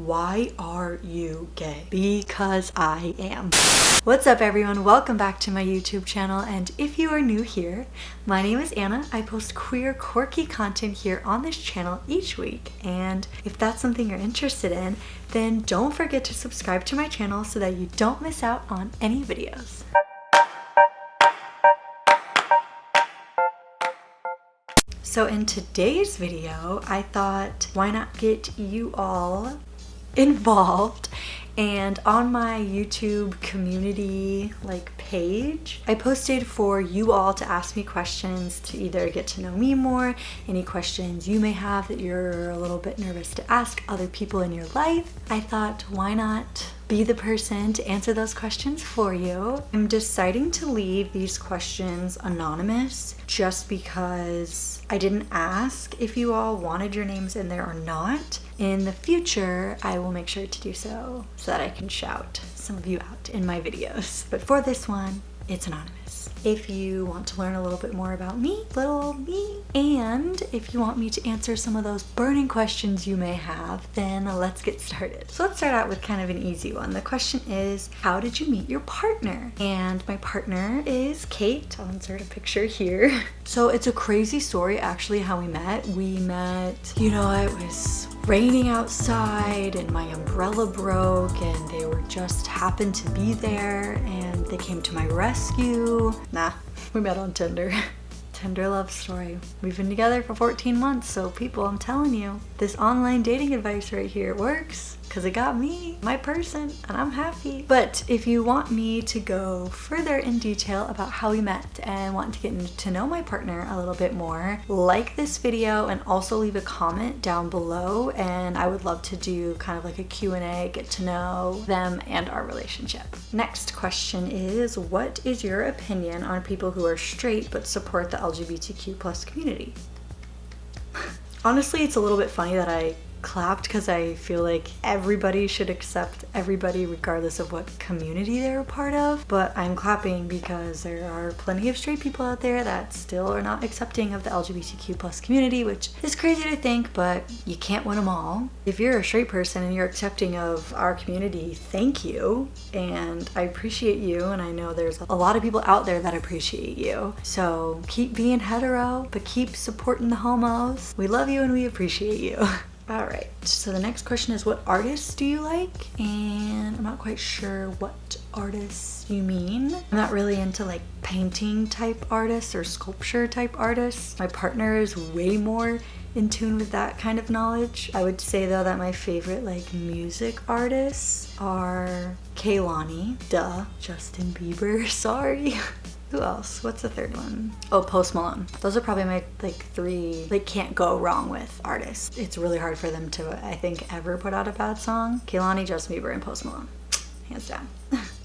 Why are you gay? Because I am. What's up everyone? Welcome back to my YouTube channel, and if you are new here, my name is Anna. I post queer, quirky content here on this channel each week, and if that's something you're interested in, then don't forget to subscribe to my channel so that you don't miss out on any videos. So in today's video, I thought, why not get you all involved? And on my YouTube community page, I posted for you all to ask me questions to either get to know me more, any questions you may have that you're a little bit nervous to ask other people in your life. I thought, why not be the person to answer those questions for you? I'm deciding to leave these questions anonymous just because I didn't ask if you all wanted your names in there or not. In the future, I will make sure to do so that I can shout some of you out in my videos. But for this one, it's anonymous. If you want to learn a little bit more about me, little me, and if you want me to answer some of those burning questions you may have, then let's get started. So let's start out with kind of an easy one. The question is, how did you meet your partner? And my partner is Kate. I'll insert a picture here. So it's a crazy story actually how we met. We met, it was raining outside and my umbrella broke and they were just happened to be there and they came to my rescue. Nah, we met on Tinder. Tinder love story. We've been together for 14 months, so people, I'm telling you, this online dating advice right here works because it got me my person and I'm happy. But if you want me to go further in detail about how we met and want to get to know my partner a little bit more, like this video and also leave a comment down below, and I would love to do kind of like a Q&A, get to know them and our relationship. Next question is, what is your opinion on people who are straight but support the LGBTQ+ community? Honestly, it's a little bit funny that I clapped because I feel like everybody should accept everybody regardless of what community they're a part of, but I'm clapping because there are plenty of straight people out there that still are not accepting of the LGBTQ+ community, which is crazy to think, but you can't win them all. If you're a straight person and you're accepting of our community, thank you, and I appreciate you, and I know there's a lot of people out there that appreciate you. So keep being hetero, but keep supporting the homos. We love you and we appreciate you. Alright, so the next question is, what artists do you like? And I'm not quite sure what artists you mean. I'm not really into painting type artists or sculpture type artists. My partner is way more in tune with that kind of knowledge. I would say though that my favorite music artists are Kehlani, duh, Justin Bieber, sorry. Who else? What's the third one? Oh, Post Malone. Those are probably my three can't go wrong with artists. It's really hard for them to, I think, ever put out a bad song. Kehlani, Justin Bieber, and Post Malone. Hands down.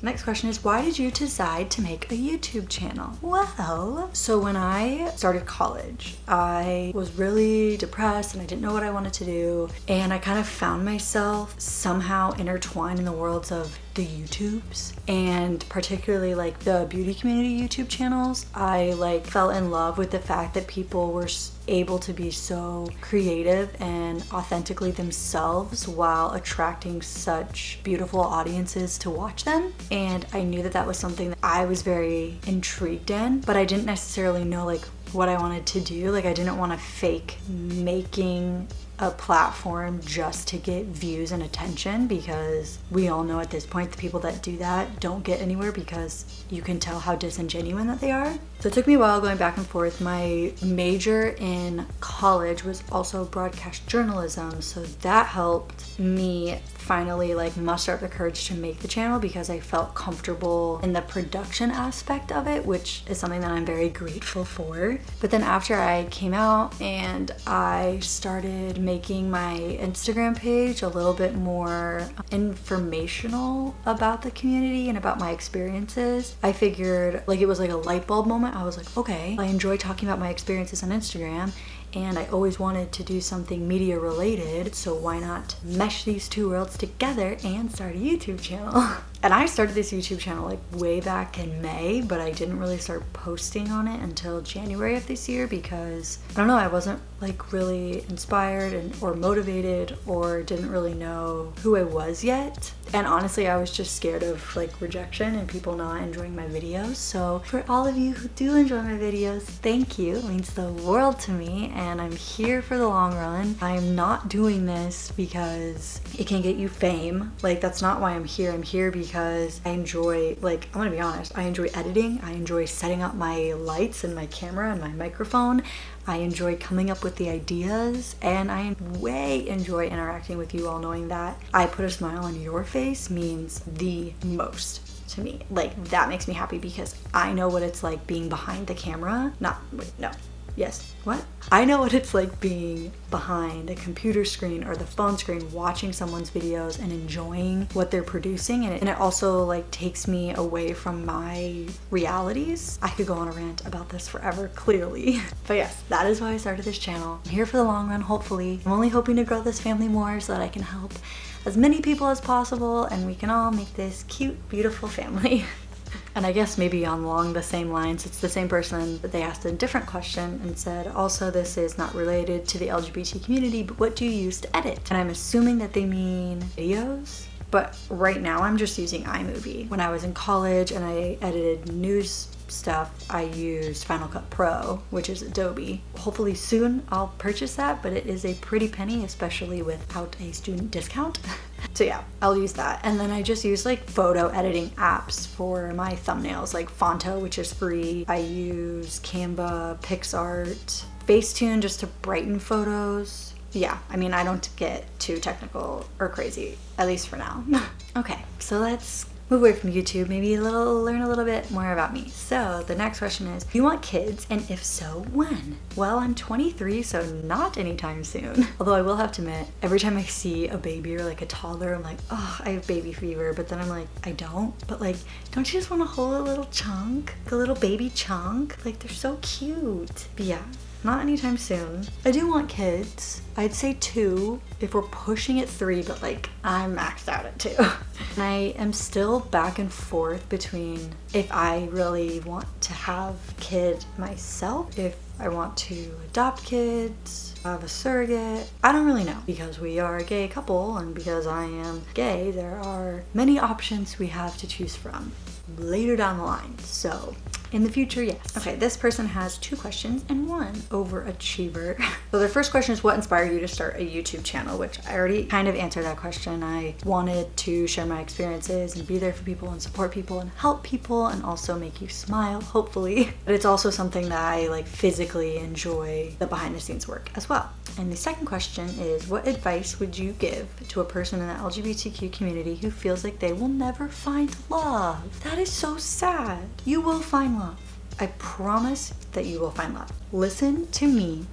Next question is, why did you decide to make a YouTube channel? Well, so when I started college, I was really depressed and I didn't know what I wanted to do. And I kind of found myself somehow intertwined in the worlds of the YouTubes, and particularly the beauty community YouTube channels. I fell in love with the fact that people were able to be so creative and authentically themselves while attracting such beautiful audiences to watch them. And I knew that that was something that I was very intrigued in, but I didn't necessarily know what I wanted to do. I didn't want to fake making a platform just to get views and attention, because we all know at this point the people that do that don't get anywhere because you can tell how disingenuous that they are. So it took me a while going back and forth. My major in college was also broadcast journalism, so that helped me finally muster up the courage to make the channel because I felt comfortable in the production aspect of it, which is something that I'm very grateful for. But then after I came out and I started making my Instagram page a little bit more informational about the community and about my experiences, I figured it was a light bulb moment. I was like, okay, I enjoy talking about my experiences on Instagram, and I always wanted to do something media related, so why not mesh these two worlds together and start a YouTube channel? And I started this YouTube channel like way back in May, but I didn't really start posting on it until January of this year because, I don't know, I wasn't like really inspired or motivated, or didn't really know who I was yet. And honestly, I was just scared of like rejection and people not enjoying my videos. So for all of you who do enjoy my videos, thank you. It means the world to me, and I'm here for the long run. I'm not doing this because it can get you fame. Like, that's not why I'm here. I'm here because I enjoy, like, I'm gonna be honest, I enjoy editing. I enjoy setting up my lights and my camera and my microphone. I enjoy coming up with the ideas, and I way enjoy interacting with you all, knowing that I put a smile on your face means the most to me. Like, that makes me happy because I know what it's like being behind the camera. I know what it's like being behind a computer screen or the phone screen watching someone's videos and enjoying what they're producing, and it also like takes me away from my realities. I could go on a rant about this forever, clearly. But yes, that is why I started this channel. I'm here for the long run, hopefully. I'm only hoping to grow this family more so that I can help as many people as possible and we can all make this cute, beautiful family. And I guess maybe along the same lines, it's the same person, but they asked a different question and said, also, this is not related to the LGBT community, but what do you use to edit? And I'm assuming that they mean videos, but right now I'm just using iMovie. When I was in college and I edited news stuff, I used Final Cut Pro, which is Adobe. Hopefully soon I'll purchase that, but it is a pretty penny, especially without a student discount. So yeah, I'll use that. And then I just use like photo editing apps for my thumbnails, like Fonto, which is free. I use Canva, PixArt, Facetune just to brighten photos. Yeah, I mean, I don't get too technical or crazy, at least for now. Okay, so let's move away from YouTube, maybe learn a little bit more about me. So the next question is, do you want kids, and if so, when? Well, I'm 23, so not anytime soon. Although I will have to admit, every time I see a baby or like a toddler, I'm like, oh, I have baby fever. But then I'm like, I don't. But like, don't you just want to hold a little chunk? Like a little baby chunk? Like, they're so cute. But yeah, not anytime soon. I do want kids. I'd say 2 if we're pushing it 3, but like I'm maxed out at 2. And I am still back and forth between if I really want to have a kid myself, if I want to adopt kids, have a surrogate. I don't really know, because we are a gay couple and because I am gay, there are many options we have to choose from later down the line. So in the future, yes. Okay, this person has 2 questions and 1 overachiever. So their first question is, what inspired you to start a YouTube channel? Which I already kind of answered that question. I wanted to share my experiences and be there for people and support people and help people and also make you smile, hopefully. But it's also something that I like physically enjoy the behind the scenes work as well. And the second question is, what advice would you give to a person in the LGBTQ community who feels like they will never find love? That is so sad. You will find love. I promise that you will find love. Listen to me.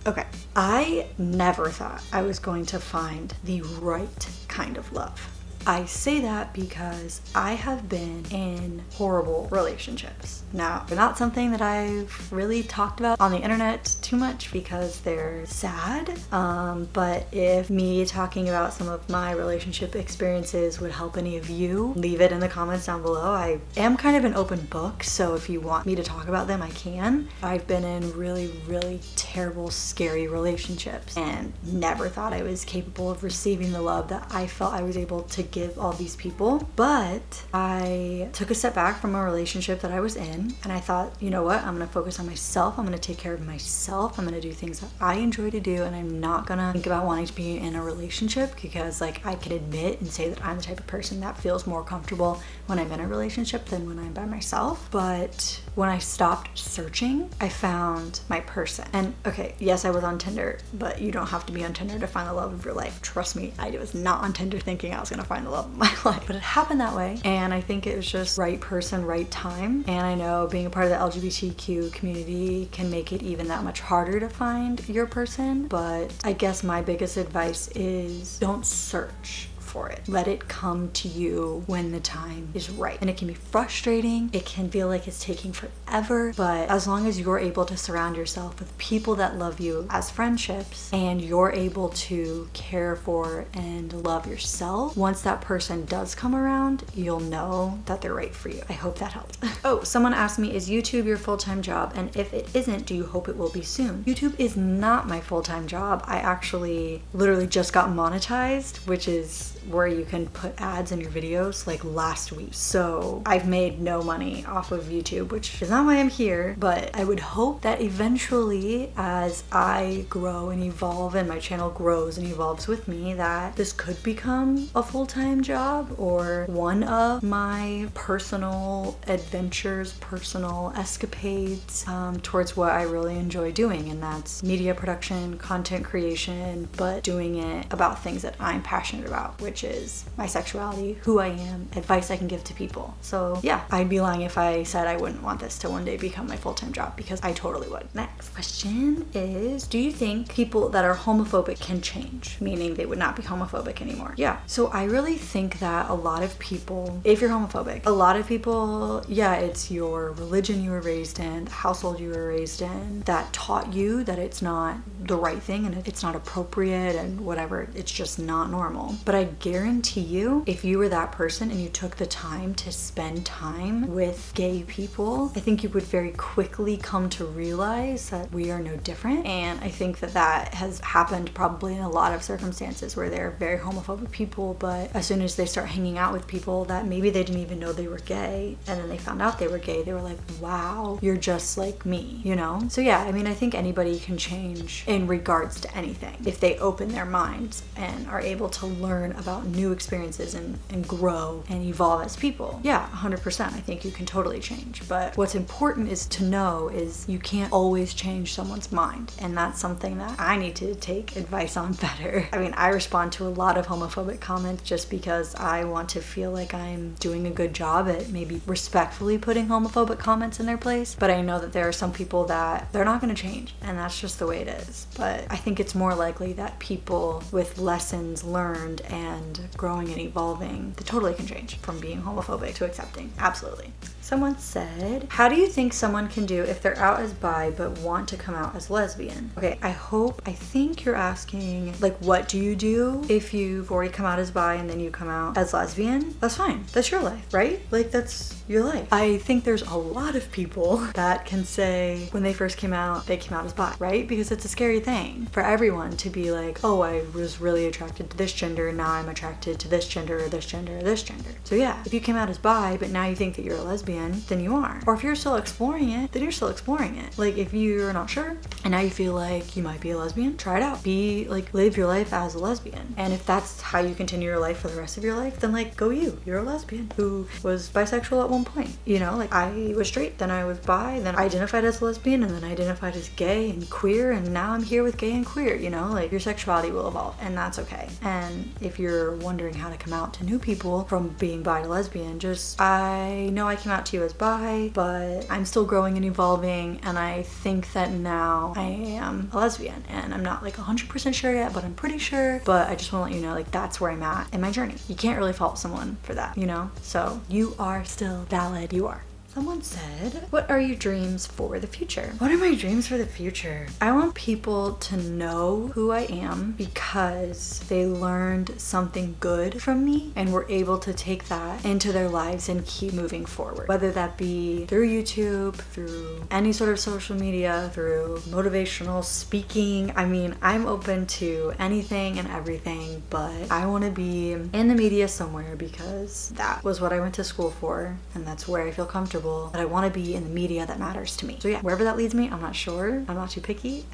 Okay, I never thought I was going to find the right kind of love. I say that because I have been in horrible relationships. Now, they're not something that I've really talked about on the internet too much because they're sad. But if me talking about some of my relationship experiences would help any of you, leave it in the comments down below. I am kind of an open book, so if you want me to talk about them, I can. I've been in really, really terrible, scary relationships and never thought I was capable of receiving the love that I felt I was able to give all these people. But I took a step back from a relationship that I was in, and I thought, you know what, I'm gonna focus on myself. I'm gonna take care of myself. I'm gonna do things that I enjoy to do, and I'm not gonna think about wanting to be in a relationship because like I can admit and say that I'm the type of person that feels more comfortable when I'm in a relationship than when I'm by myself. But when I stopped searching, I found my person. And okay, yes, I was on Tinder, but you don't have to be on Tinder to find the love of your life. Trust me, I was not on Tinder thinking I was gonna find the love of my life, but it happened that way. And I think it was just right person, right time. And I know being a part of the LGBTQ community can make it even that much harder to find your person. But I guess my biggest advice is don't search for it. Let it come to you when the time is right. And it can be frustrating. It can feel like it's taking forever, but as long as you're able to surround yourself with people that love you as friendships and you're able to care for and love yourself, once that person does come around, you'll know that they're right for you. I hope that helped. Oh, someone asked me, is YouTube your full-time job? And if it isn't, do you hope it will be soon? YouTube is not my full-time job. I actually literally just got monetized, which is where you can put ads in your videos, like last week. So I've made no money off of YouTube, which is not why I'm here, but I would hope that eventually as I grow and evolve and my channel grows and evolves with me, that this could become a full-time job or one of my personal adventures, personal escapades towards what I really enjoy doing, and that's media production, content creation, but doing it about things that I'm passionate about, which is my sexuality, who I am, advice I can give to people. So yeah, I'd be lying if I said I wouldn't want this to one day become my full-time job, because I totally would. Next question is, do you think people that are homophobic can change? Meaning they would not be homophobic anymore. Yeah. So I really think that a lot of people, if you're homophobic, a lot of people, yeah, it's your religion you were raised in, the household you were raised in, that taught you that it's not the right thing and it's not appropriate and whatever, it's just not normal. But I guarantee you, if you were that person and you took the time to spend time with gay people, I think you would very quickly come to realize that we are no different. And I think that that has happened probably in a lot of circumstances where they're very homophobic people, but as soon as they start hanging out with people that maybe they didn't even know they were gay, and then they found out they were gay, they were like, wow, you're just like me, you know? So yeah, I mean, I think anybody can change in regards to anything if they open their minds and are able to learn about new experiences and grow and evolve as people. Yeah, 100%. I think you can totally change. But what's important is to know is you can't always change someone's mind. And that's something that I need to take advice on better. I mean, I respond to a lot of homophobic comments just because I want to feel like I'm doing a good job at maybe respectfully putting homophobic comments in their place. But I know that there are some people that they're not going to change, and that's just the way it is. But I think it's more likely that people with lessons learned and growing and evolving, they totally can change from being homophobic to accepting. Absolutely. Someone said, how do you think someone can do if they're out as bi but want to come out as lesbian? Okay, I think you're asking, like, what do you do if you've already come out as bi and then you come out as lesbian? That's fine. That's your life, right? Like, that's your life. I think there's a lot of people that can say when they first came out, they came out as bi, right? Because it's a scary thing for everyone to be like, oh, I was really attracted to this gender, now I'm attracted to this gender or this gender or this gender. So yeah, if you came out as bi, but now you think that you're a lesbian, then you are. Or if you're still exploring it, then you're still exploring it. Like, if you're not sure and now you feel like you might be a lesbian, try it out. Be like, live your life as a lesbian. And if that's how you continue your life for the rest of your life, then like, go you. You're a lesbian who was bisexual at one point. You know, like, I was straight, then I was bi, then I identified as a lesbian, and then I identified as gay and queer, and now I'm here with gay and queer, you know? Like, your sexuality will evolve, and that's okay. And if you're wondering how to come out to new people from being bi to lesbian, just, I know I came out to you as bi, but I'm still growing and evolving, and I think that now I am a lesbian, and I'm not like 100% sure yet, but I'm pretty sure. But I just want to let you know, like, that's where I'm at in my journey. You can't really fault someone for that, you know? So you are still valid. You are. Someone said, what are your dreams for the future? What are my dreams for the future? I want people to know who I am because they learned something good from me and were able to take that into their lives and keep moving forward. Whether that be through YouTube, through any sort of social media, through motivational speaking. I mean, I'm open to anything and everything, but I want to be in the media somewhere because that was what I went to school for, and that's where I feel comfortable. That I want to be in the media that matters to me. So yeah, wherever that leads me, I'm not sure. I'm not too picky.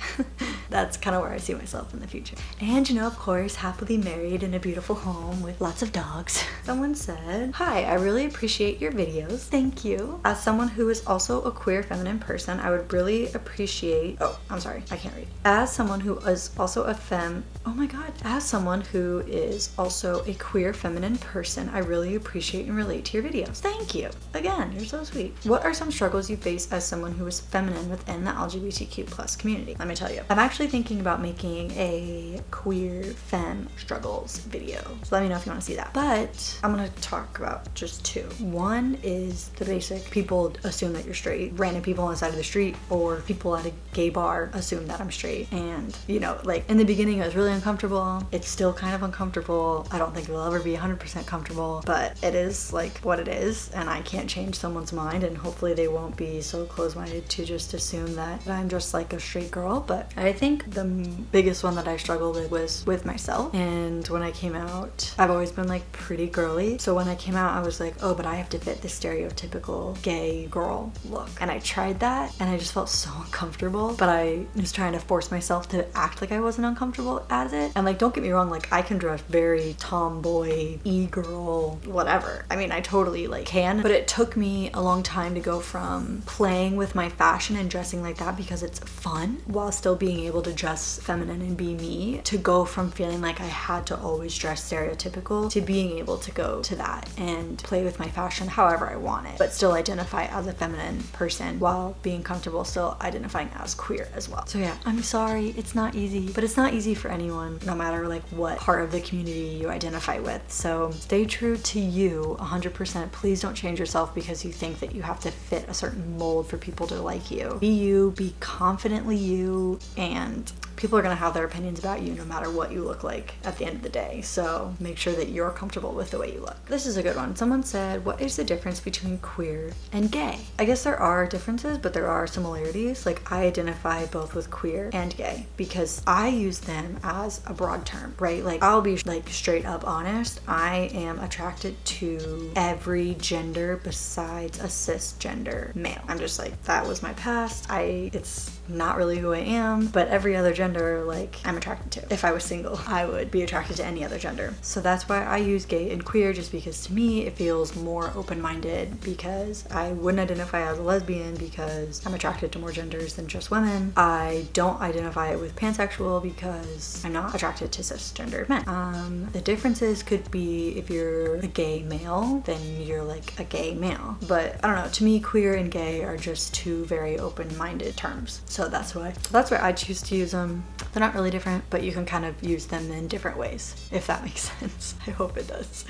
That's kind of where I see myself in the future. And you know, of course, happily married in a beautiful home with lots of dogs. Someone said, hi, I really appreciate your videos. Thank you. As someone who is also a queer feminine person, I would really appreciate, oh, I'm sorry, I can't read. As someone who is also as someone who is also a queer feminine person, I really appreciate and relate to your videos. Thank you. Again, you're so sweet. sweet. What are some struggles you face as someone who is feminine within the LGBTQ plus community? Let me tell you. I'm actually thinking about making a queer femme struggles video. So let me know if you want to see that. But I'm going to talk about just two. One is the basic, people assume that you're straight. Random people on the side of the street or people at a gay bar assume that I'm straight. And, you know, like in the beginning it was really uncomfortable. It's still kind of uncomfortable. I don't think it will ever be 100% comfortable, but it is like what it is, and I can't change someone's mind, and hopefully they won't be so close-minded to just assume that I'm just like a straight girl. But I think the biggest one that I struggled with was with myself. And when I came out, I've always been like pretty girly. So when I came out, I was like, oh, but I have to fit the stereotypical gay girl look. And I tried that and I just felt so uncomfortable, but I was trying to force myself to act like I wasn't uncomfortable as it. And like, don't get me wrong, like I can dress very tomboy, e-girl, whatever. I mean, I totally like can, but it took me a long time to go from playing with my fashion and dressing like that because it's fun while still being able to dress feminine and be me, to go from feeling like I had to always dress stereotypical to being able to go to that and play with my fashion however I want it, but still identify as a feminine person while being comfortable still identifying as queer as well. So yeah, I'm sorry, it's not easy, but it's not easy for anyone, no matter like what part of the community you identify with. So stay true to you 100%. Please don't change yourself because you think that you have to fit a certain mold for people to like you. Be you, be confidently you, and people are going to have their opinions about you no matter what you look like at the end of the day. So make sure that you're comfortable with the way you look. This is a good one. Someone said, what is the difference between queer and gay? I guess there are differences, but there are similarities. Like I identify both with queer and gay because I use them as a broad term, right? Like I'll be like straight up honest. I am attracted to every gender besides a cisgender male. I'm just like, that was my past. It's not really who I am, but every other gender, like, I'm attracted to. If I was single, I would be attracted to any other gender. So that's why I use gay and queer, just because to me it feels more open-minded, because I wouldn't identify as a lesbian because I'm attracted to more genders than just women. I don't identify with pansexual because I'm not attracted to cisgender men. The differences could be if you're a gay male, then you're like a gay male. But I don't know, to me, queer and gay are just two very open-minded terms. So that's why I choose to use them. They're not really different, but you can kind of use them in different ways, if that makes sense. I hope it does.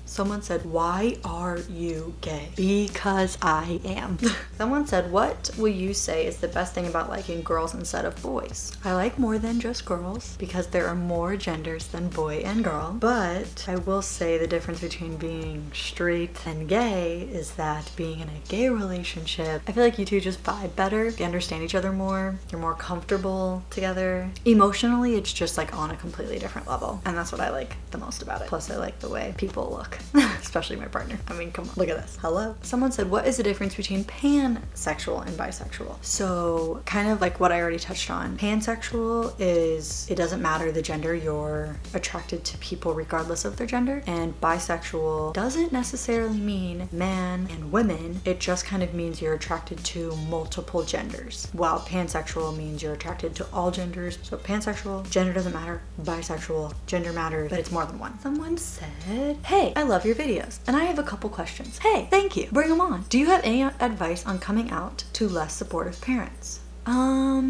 Someone said, why are you gay? Because I am. Someone said, what will you say is the best thing about liking girls instead of boys? I like more than just girls because there are more genders than boy and girl. But I will say the difference between being straight and gay is that being in a gay relationship, I feel like you two just vibe better. You understand each other more. You're more comfortable together. Emotionally, it's just like on a completely different level. And that's what I like the most about it. Plus, I like the way people look. Especially my partner. I mean, come on, look at this. Hello. Someone said, what is the difference between pansexual and bisexual? So kind of like what I already touched on. Pansexual is, it doesn't matter the gender, you're attracted to people regardless of their gender. And bisexual doesn't necessarily mean man and women. It just kind of means you're attracted to multiple genders. While pansexual means you're attracted to all genders. So pansexual, gender doesn't matter. Bisexual, gender matters, but it's more than one. Someone said, hey, I love your videos and I have a couple questions. Hey, thank you. Bring them on. Do you have any advice on coming out to less supportive parents?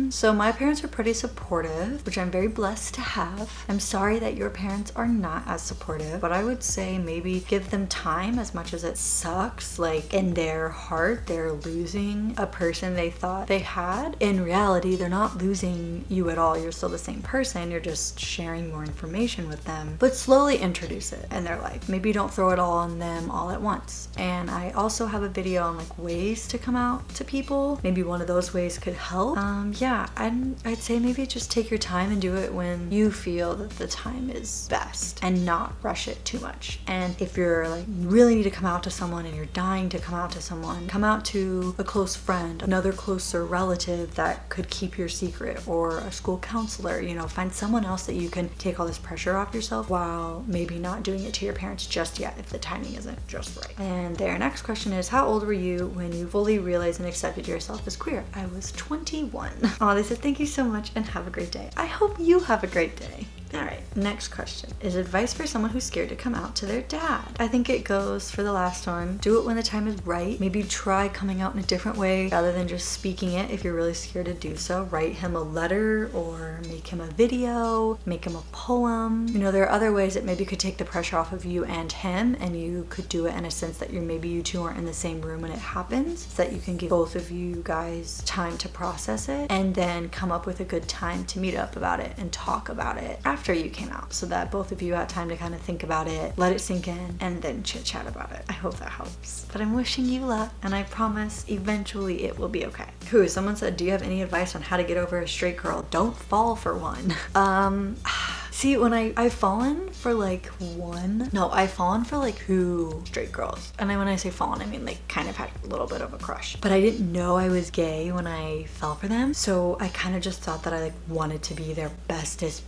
So my parents are pretty supportive, which I'm very blessed to have. I'm sorry that your parents are not as supportive, but I would say maybe give them time. As much as it sucks, like in their heart, they're losing a person they thought they had. In reality, they're not losing you at all. You're still the same person. You're just sharing more information with them, but slowly introduce it in their life. Maybe don't throw it all on them all at once. And I also have a video on like ways to come out to people. Maybe one of those ways could help. Yeah, I'd say maybe just take your time and do it when you feel that the time is best and not rush it too much. And if you're like really need to come out to someone and you're dying to come out to someone, come out to a close friend, another closer relative that could keep your secret, or a school counselor, you know, find someone else that you can take all this pressure off yourself while maybe not doing it to your parents just yet if the timing isn't just right. And their next question is, how old were you when you fully realized and accepted yourself as queer? I was 21. Oh, they said, thank you so much and have a great day. I hope you have a great day. All right, next question. Is advice for someone who's scared to come out to their dad? I think it goes for the last one. Do it when the time is right. Maybe try coming out in a different way rather than just speaking it if you're really scared to do so. Write him a letter or make him a video, make him a poem. You know, there are other ways that maybe could take the pressure off of you and him, and you could do it in a sense that maybe you two aren't in the same room when it happens, so that you can give both of you guys time to process it and then come up with a good time to meet up about it and talk about it after you came out, so that both of you had time to kind of think about it, let it sink in, and then chit chat about it. I hope that helps. But I'm wishing you luck, and I promise eventually it will be okay. Someone said, do you have any advice on how to get over a straight girl? Don't fall for one. See, when I've fallen for like two straight girls. And when I say fallen, I mean like kind of had a little bit of a crush. But I didn't know I was gay when I fell for them. So I kind of just thought that I like wanted to be their bestest,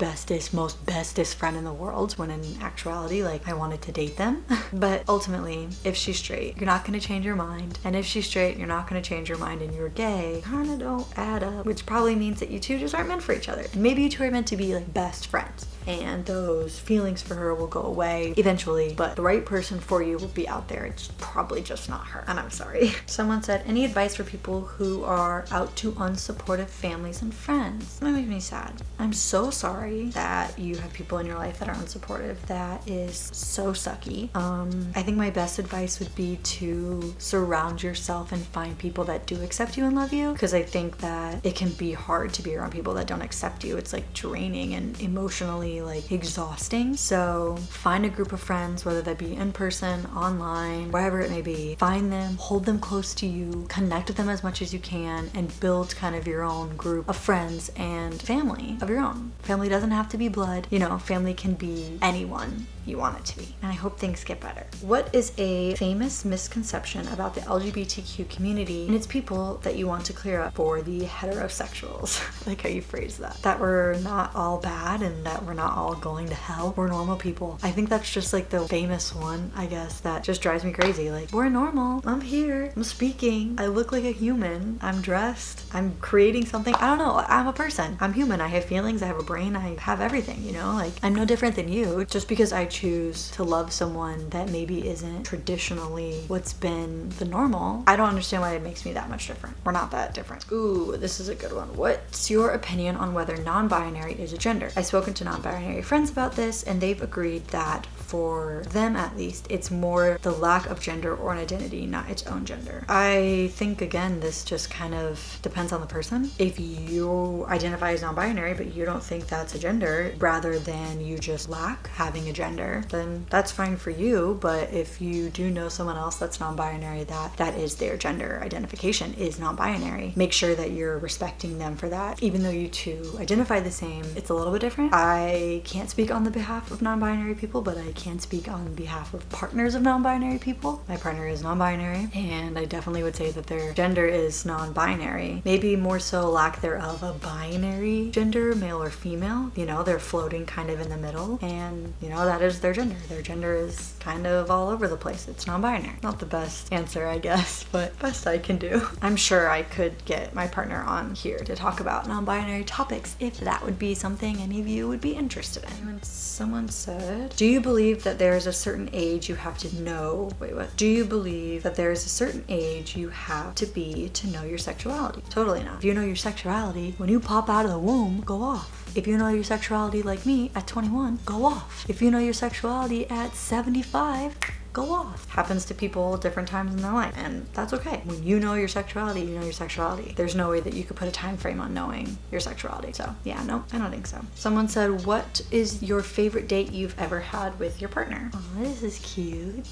most bestest friend in the world, when in actuality, like I wanted to date them. But ultimately, if she's straight, you're not going to change your mind. And if she's straight, you're not going to change your mind and you're gay, kind of don't add up. Which probably means that you two just aren't meant for each other. And maybe you two are meant to be like best friends. And those feelings for her will go away eventually, but the right person for you will be out there. It's probably just not her, and I'm sorry. Someone said, any advice for people who are out to unsupportive families and friends? That makes me sad. I'm so sorry that you have people in your life that are unsupportive. That is so sucky. I think my best advice would be to surround yourself and find people that do accept you and love you, because I think that it can be hard to be around people that don't accept you. It's like draining and emotionally like exhausting. So find a group of friends, whether that be in person, online, wherever it may be. Find them, hold them close to you, connect with them as much as you can, and build kind of your own group of friends and family of your own. Family doesn't have to be blood. You know, family can be anyone you want it to be. And I hope things get better. What is a famous misconception about the LGBTQ community and its people that you want to clear up for the heterosexuals? I like how you phrase that. That we're not all bad and that we're not all going to hell. We're normal people. I think that's just like the famous one, I guess, that just drives me crazy. Like, we're normal. I'm here. I'm speaking. I look like a human. I'm dressed. I'm creating something. I don't know. I'm a person. I'm human. I have feelings. I have a brain. I have everything, you know? Like, I'm no different than you. Just because I choose to love someone that maybe isn't traditionally what's been the normal, I don't understand why it makes me that much different. We're not that different. Ooh, this is a good one. What's your opinion on whether non-binary is a gender? I've spoken to non-binary friends about this, and they've agreed that for them at least, it's more the lack of gender or an identity, not its own gender. I think, again, this just kind of depends on the person. If you identify as non-binary, but you don't think that's a gender, rather than you just lack having a gender, then that's fine for you. But if you do know someone else that's non-binary, that is their gender identification is non-binary, make sure that you're respecting them for that. Even though you two identify the same, it's a little bit different. I can't speak on the behalf of non-binary people, but I can speak on behalf of partners of non-binary people. My partner is non-binary, and I definitely would say that their gender is non-binary. Maybe more so lack thereof a binary gender, male or female. You know, they're floating kind of in the middle, and you know, that is their gender. Their gender is kind of all over the place. It's non-binary. Not the best answer, I guess, but best I can do. I'm sure I could get my partner on here to talk about non-binary topics if that would be something any of you would be interested in. When someone said, do you believe that there is a certain age you have to know? Wait, what? Do you believe that there is a certain age you have to be to know your sexuality? Totally not. If you know your sexuality, when you pop out of the womb, go off. If you know your sexuality like me at 21, go off. If you know your sexuality at 75, go off. Happens to people different times in their life, and that's okay. When you know your sexuality, you know your sexuality. There's no way that you could put a time frame on knowing your sexuality. So yeah, no, I don't think so. Someone said, what is your favorite date you've ever had with your partner? Oh, this is cute.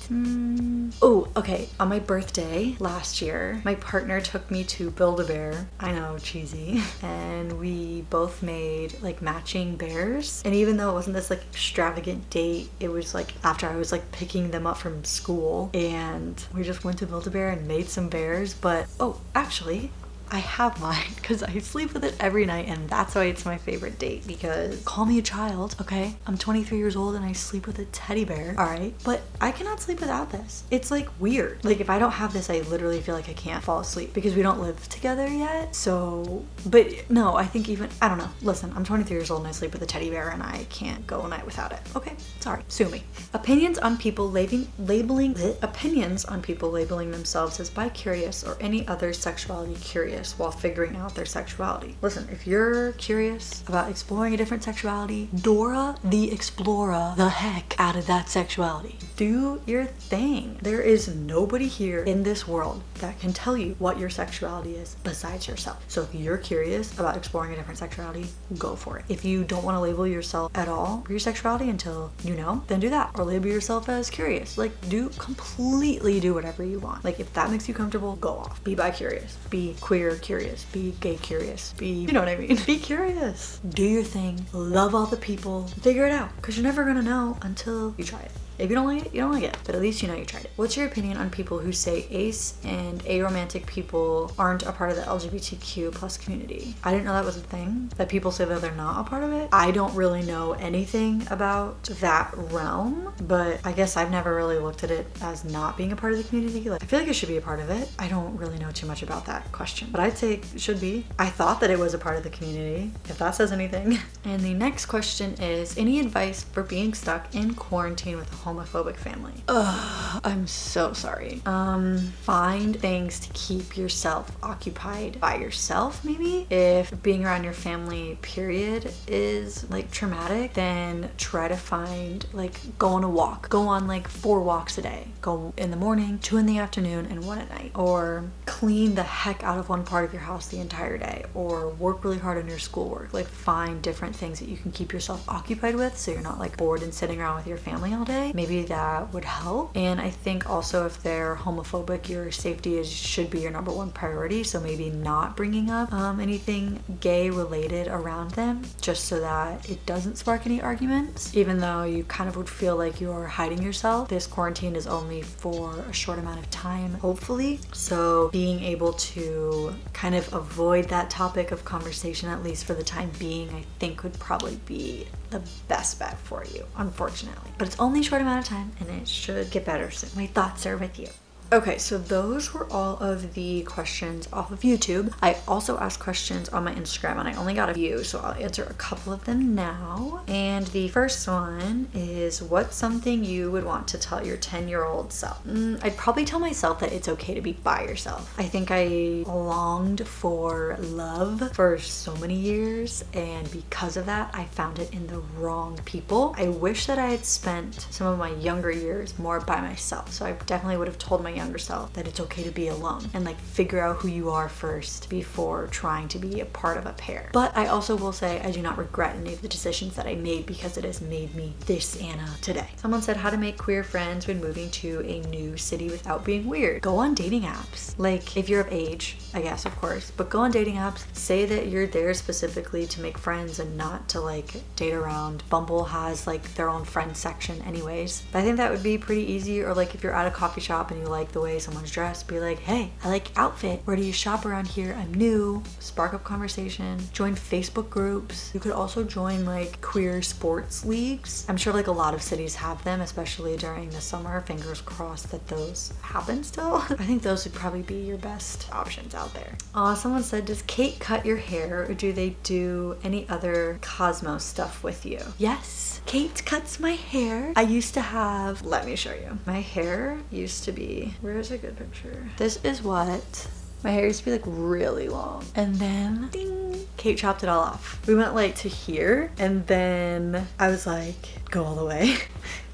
Oh, okay. On my birthday last year, my partner took me to Build-A-Bear. I know, cheesy. And we both made like matching bears. And even though it wasn't this like extravagant date, it was like after I was like picking them up from school, and we just went to Build-A-Bear and made some bears. But oh, actually, I have mine because I sleep with it every night, and that's why it's my favorite date, because call me a child, okay? I'm 23 years old and I sleep with a teddy bear, all right? But I cannot sleep without this. It's like weird. Like if I don't have this, I literally feel like I can't fall asleep because we don't live together yet. So, but no, I think even, I don't know. Listen, I'm 23 years old and I sleep with a teddy bear and I can't go a night without it. Okay, sorry, sue me. Opinions on people labeling themselves as bi-curious or any other sexuality curious while figuring out their sexuality. Listen, if you're curious about exploring a different sexuality, Dora the Explorer the heck out of that sexuality. Do your thing. There is nobody here in this world that can tell you what your sexuality is besides yourself. So if you're curious about exploring a different sexuality, go for it. If you don't want to label yourself at all for your sexuality until you know, then do that. Or label yourself as curious. Like completely do whatever you want. Like if that makes you comfortable, go off. Be bi-curious. Be queer curious. Be gay curious. Be, you know what I mean? Be curious. Do your thing. Love all the people. Figure it out. Because you're never gonna know until you try it. If you don't like it, you don't like it, but at least you know you tried it. What's your opinion on people who say ace and aromantic people aren't a part of the LGBTQ plus community? I didn't know that was a thing, that people say that they're not a part of it. I don't really know anything about that realm, but I guess I've never really looked at it as not being a part of the community. Like, I feel like it should be a part of it. I don't really know too much about that question, but I'd say it should be. I thought that it was a part of the community, if that says anything. And the next question is, any advice for being stuck in quarantine with a homophobic family? Ugh, I'm so sorry. Find things to keep yourself occupied by yourself, maybe. If being around your family, period, is like traumatic, then try to find, like, go on a walk. Go on like 4 walks a day. Go in the morning, 2 in the afternoon, and 1 at night. Or clean the heck out of one part of your house the entire day. Or work really hard on your schoolwork. Like, find different things that you can keep yourself occupied with so you're not like bored and sitting around with your family all day. Maybe that would help. And I think also if they're homophobic, your safety should be your number 1 priority. So maybe not bringing up anything gay related around them, just so that it doesn't spark any arguments. Even though you kind of would feel like you're hiding yourself, this quarantine is only for a short amount of time, hopefully. So being able to kind of avoid that topic of conversation, at least for the time being, I think would probably be the best bet for you, unfortunately. But it's only a short amount of time and it should get better soon. My thoughts are with you. Okay, so those were all of the questions off of YouTube. I also asked questions on my Instagram and I only got a few, so I'll answer a couple of them now. And the first one is, what's something you would want to tell your 10-year-old self? I'd probably tell myself that it's okay to be by yourself. I think I longed for love for so many years, and because of that, I found it in the wrong people. I wish that I had spent some of my younger years more by myself, so I definitely would have told my younger self that it's okay to be alone and like figure out who you are first before trying to be a part of a pair. But I also will say I do not regret any of the decisions that I made, because it has made me this Anna today. Someone said how to make queer friends when moving to a new city without being weird. Go on dating apps. Like, if you're of age, I guess, of course, but go on dating apps. Say that you're there specifically to make friends and not to like date around. Bumble has like their own friends section anyways. But I think that would be pretty easy. Or like if you're at a coffee shop and you like the way someone's dressed, be like, hey, I like your outfit. Where do you shop around here? I'm new. Spark up conversation. Join Facebook groups. You could also join like queer sports leagues. I'm sure like a lot of cities have them, especially during the summer. Fingers crossed that those happen still. I think those would probably be your best options out there. Someone said, does Kate cut your hair, or do they do any other Cosmo stuff with you? Yes, Kate cuts my hair. I used to have, let me show you. My hair used to be, where's a good picture? This is what my hair used to be, like really long. And then ding, Kate chopped it all off. We went like to here, and then I was like, go all the way.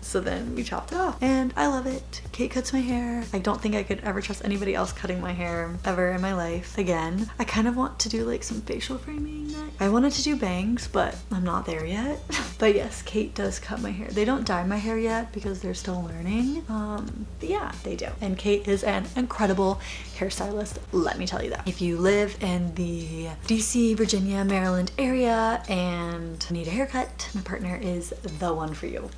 So then we chopped it off and I love it. Kate cuts my hair. I don't think I could ever trust anybody else cutting my hair ever in my life again. I kind of want to do like some facial framing next. I wanted to do bangs, but I'm not there yet. But yes, Kate does cut my hair. They don't dye my hair yet because they're still learning. But yeah, they do. And Kate is an incredible hairstylist, let me tell you that. If you live in the DC, Virginia, Maryland area and need a haircut, my partner is the one for you.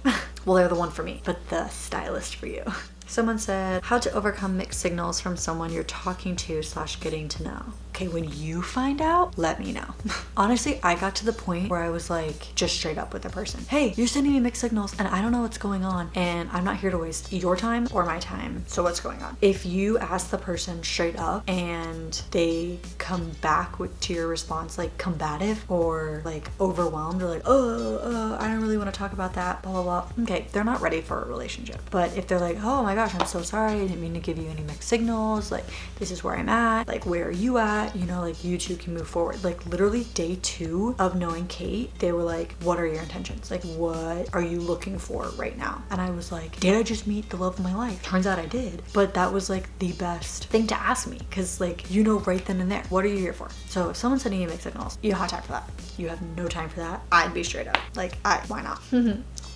Well, they're the one for me, but the stylist for you. Someone said, how to overcome mixed signals from someone you're talking to / getting to know. Okay, when you find out, let me know. Honestly, I got to the point where I was like, just straight up with the person. Hey, you're sending me mixed signals and I don't know what's going on and I'm not here to waste your time or my time. So what's going on? If you ask the person straight up and they come back to your response like combative or like overwhelmed or like, I don't really want to talk about that, blah, blah, blah. Okay, they're not ready for a relationship. But if they're like, oh my gosh, I'm so sorry, I didn't mean to give you any mixed signals, like this is where I'm at, like where are you at? You know, like you two can move forward. Like literally day 2 of knowing Kate, they were like, what are your intentions? Like what are you looking for right now? And I was like, did I just meet the love of my life? Turns out I did. But that was like the best thing to ask me, because like, you know, right then and there, what are you here for? So if someone's sending you mixed signals, you don't have time for that. You have no time for that. I'd be straight up like, why not?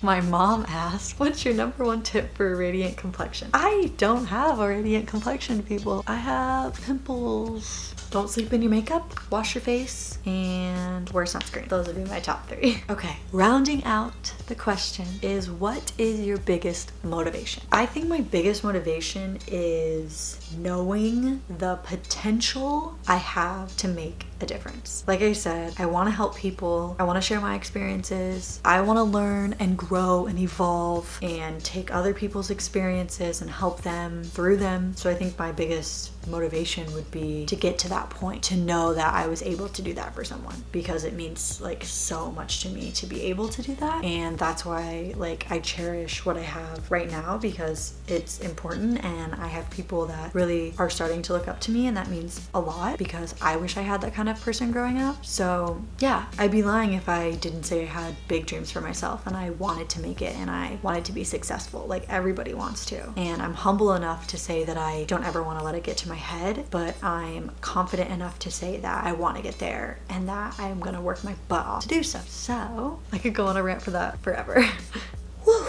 My mom asked, what's your #1 tip for a radiant complexion? I don't have a radiant complexion, people. I have pimples. Don't sleep in your makeup, wash your face, and wear sunscreen. Those would be my top 3. Okay, rounding out the question is, what is your biggest motivation? I think my biggest motivation is knowing the potential I have to make a difference. Like I said, I want to help people. I want to share my experiences. I want to learn and grow and evolve and take other people's experiences and help them through them. So I think my biggest motivation would be to get to that point, to know that I was able to do that for someone, because it means like so much to me to be able to do that. And that's why like I cherish what I have right now, because it's important and I have people that really are starting to look up to me, and that means a lot because I wish I had that kind of person growing up. So yeah, I'd be lying if I didn't say I had big dreams for myself and I wanted to make it and I wanted to be successful like everybody wants to. And I'm humble enough to say that I don't ever want to let it get to my head, but I'm confident enough to say that I want to get there and that I'm gonna work my butt off to do so. So I could go on a rant for that forever. Whew,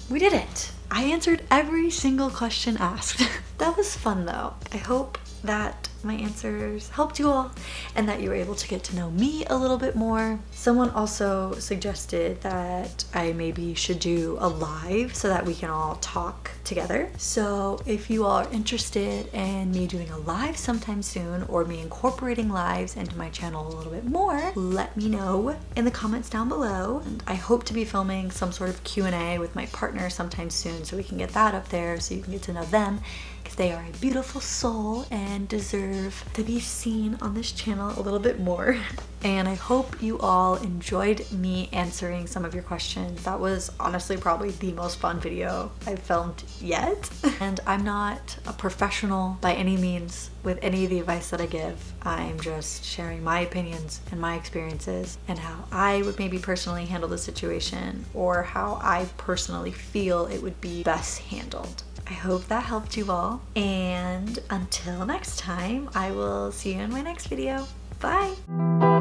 we did it. I answered every single question asked. That was fun though. I hope that my answers helped you all and that you were able to get to know me a little bit more. Someone also suggested that I maybe should do a live so that we can all talk together. So if you all are interested in me doing a live sometime soon, or me incorporating lives into my channel a little bit more, let me know in the comments down below. And I hope to be filming some sort of Q&A with my partner sometime soon, so we can get that up there so you can get to know them, because they are a beautiful soul and deserve to be seen on this channel a little bit more. And I hope you all enjoyed me answering some of your questions. That was honestly probably the most fun video I've filmed yet. And I'm not a professional by any means with any of the advice that I give. I'm just sharing my opinions and my experiences and how I would maybe personally handle the situation, or how I personally feel it would be best handled. I hope that helped you all, and until next time, I will see you in my next video. Bye!